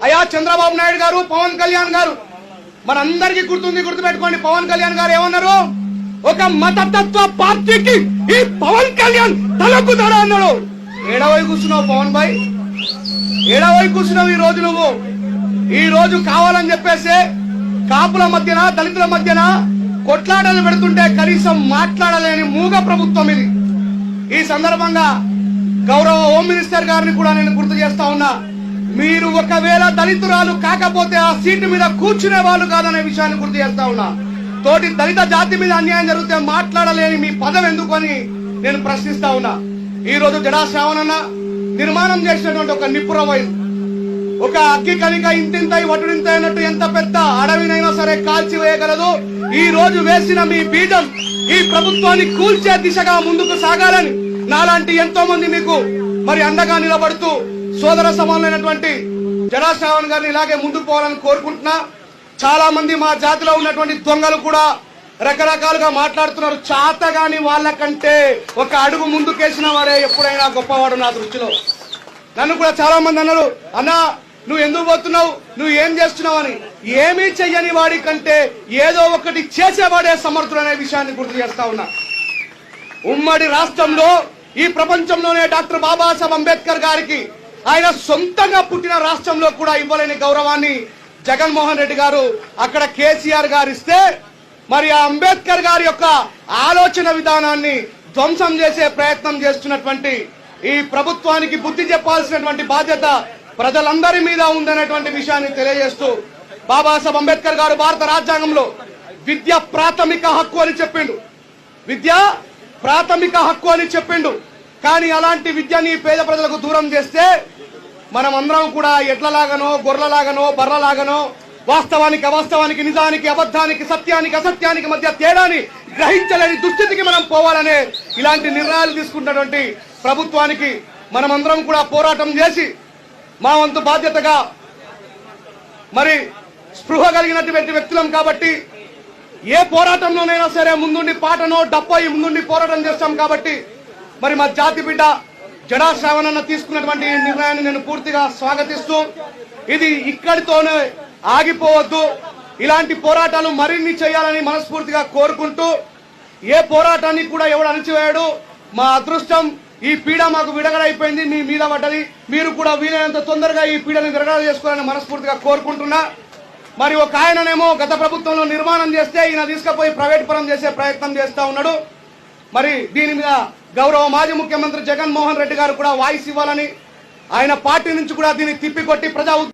అయ్యా చంద్రబాబు నాయుడు గారు, పవన్ కళ్యాణ్ గారు, మనందరికీ గుర్తుపెట్టుకోండి. పవన్ కళ్యాణ్ గారు ఏమన్నారు? ఒక మతతత్వ పార్టీకి ఈ పవన్ కళ్యాణ్ తలకుతాడా అన్నాడు. ఏడవై కూర్చున్నావు పవన్ భాయ్, ఏడవై కూర్చున్నావు. ఈ రోజు నువ్వు ఈ రోజు కావాలని చెప్పేసి కాపుల మధ్యన, దళితుల మధ్యన కొట్లాటలు పెడుతుంటే కనీసం మాట్లాడలేని మూగ ప్రభుత్వం ఇది. ఈ సందర్భంగా గౌరవ హోమ్ మినిస్టర్ గారిని కూడా నేను గుర్తు చేస్తా ఉన్నా. మీరు ఒకవేళ దళితురాలు కాకపోతే ఆ సీటు మీద కూర్చునే వాళ్ళు కాదనే విషయాన్ని గుర్తు చేస్తా ఉన్నా. తోటి దళిత జాతి మీద అన్యాయం జరిగితే మాట్లాడలేని మీ పదం ఎందుకు అని నేను ప్రశ్నిస్తా ఉన్నా. ఈ రోజు జడా శ్రావణన్న నిర్మాణం చేసినటువంటి ఒక నిపుర వైరు, ఒక అగ్గి కనిక ఇంతింతై వటుడింత అయినట్టు ఎంత పెద్ద అడవినైనా సరే కాల్చి వేయగలదు. ఈ రోజు వేసిన మీ బీజం ఈ ప్రభుత్వాన్ని కూల్చే దిశగా ముందుకు సాగాలని నాలాంటి ఎంతో మంది మీకు మరి అండగా నిలబడుతూ సోదర సమానమైనటువంటి జడా శ్రావణ్ గారిని ఇలాగే ముందుకు పోవాలని కోరుకుంటున్నా. చాలా మంది మా జాతిలో ఉన్నటువంటి దొంగలు కూడా రకరకాలుగా మాట్లాడుతున్నారు. చాతగాని వాళ్ళకంటే ఒక అడుగు ముందుకేసిన వాడే ఎప్పుడైనా గొప్పవాడు నా దృష్టిలో. నన్ను కూడా చాలా మంది అన్నారు, అన్నా నువ్వు ఎందుకు పోతున్నావు, నువ్వు ఏం చేస్తున్నావు అని. ఏమీ చెయ్యని వాడి కంటే ఏదో ఒకటి చేసేవాడే సమర్థుడు అనే విషయాన్ని గుర్తు చేస్తా ఉన్నా. ఉమ్మడి రాష్ట్రంలో ఈ ప్రపంచంలోనే డాక్టర్ బాబాసాహెబ్ అంబేద్కర్ గారికి ఆయన సొంతంగా పుట్టిన రాష్ట్రంలో కూడా ఇవ్వలేని గౌరవాన్ని జగన్మోహన్ రెడ్డి గారు అక్కడ కేసీఆర్ గారు ఇస్తే, మరి ఆ అంబేద్కర్ గారి యొక్క ఆలోచన విధానాన్ని ధ్వంసం చేసే ప్రయత్నం చేస్తున్నటువంటి ఈ ప్రభుత్వానికి బుద్ధి చెప్పాల్సినటువంటి బాధ్యత ప్రజలందరి మీద ఉందనేటువంటి విషయాన్ని తెలియజేస్తూ, బాబాసాహెబ్ అంబేద్కర్ గారు భారత రాజ్యాంగంలో విద్య ప్రాథమిక హక్కు అని చెప్పిండు. విద్య ప్రాథమిక హక్కు అని చెప్పిండు. కానీ అలాంటి విద్యని పేద ప్రజలకు దూరం చేస్తే మనం అందరం కూడా ఎడ్లలాగానో, గొర్రెలాగానో, బర్రలాగానో వాస్తవానికి అవాస్తవానికి, నిజానికి అబద్ధానికి, సత్యానికి అసత్యానికి మధ్య తేడాని గ్రహించలేని దుస్థితికి మనం పోవాలనే ఇలాంటి నిర్ణయాలు తీసుకున్నటువంటి ప్రభుత్వానికి మనమందరం కూడా పోరాటం చేసి మా వంతు బాధ్యతగా మరి స్పృహ కలిగినటువంటి వ్యక్తులం కాబట్టి ఏ పోరాటంలోనైనా సరే ముందుండి పాటనో డబ్బయి ముందుండి పోరాటం చేస్తాం. కాబట్టి మరి మా జాతి బిడ్డ జడా శ్రావణన్న తీసుకున్నటువంటి నిర్ణయాన్ని నేను పూర్తిగా స్వాగతిస్తూ, ఇది ఇక్కడితోనే ఆగిపోవద్దు, ఇలాంటి పోరాటాలు మరిన్ని చేయాలని మనస్ఫూర్తిగా కోరుకుంటూ, ఏ పోరాటాన్ని కూడా ఎవడు అణిచివేయడు. మా అదృష్టం ఈ పీడ మాకు విడగడైపోయింది, మీ మీద పడ్డది. మీరు కూడా వీలైనంత తొందరగా ఈ పీడని విడగడ చేసుకోవాలని మనస్ఫూర్తిగా కోరుకుంటున్నా. మరి ఒక ఆయననేమో గత ప్రభుత్వంలో నిర్మాణం చేస్తే ఈయన తీసుకుపోయి ప్రైవేట్ పరం చేసే ప్రయత్నం చేస్తా ఉన్నాడు. మరి దీని మీద గౌరవ మాజీ ముఖ్యమంత్రి జగన్మోహన్ రెడ్డి గారు కూడా వాయిస్ ఇవ్వాలని, ఆయన పార్టీ నుంచి కూడా దీన్ని తిప్పికొట్టి ప్రజా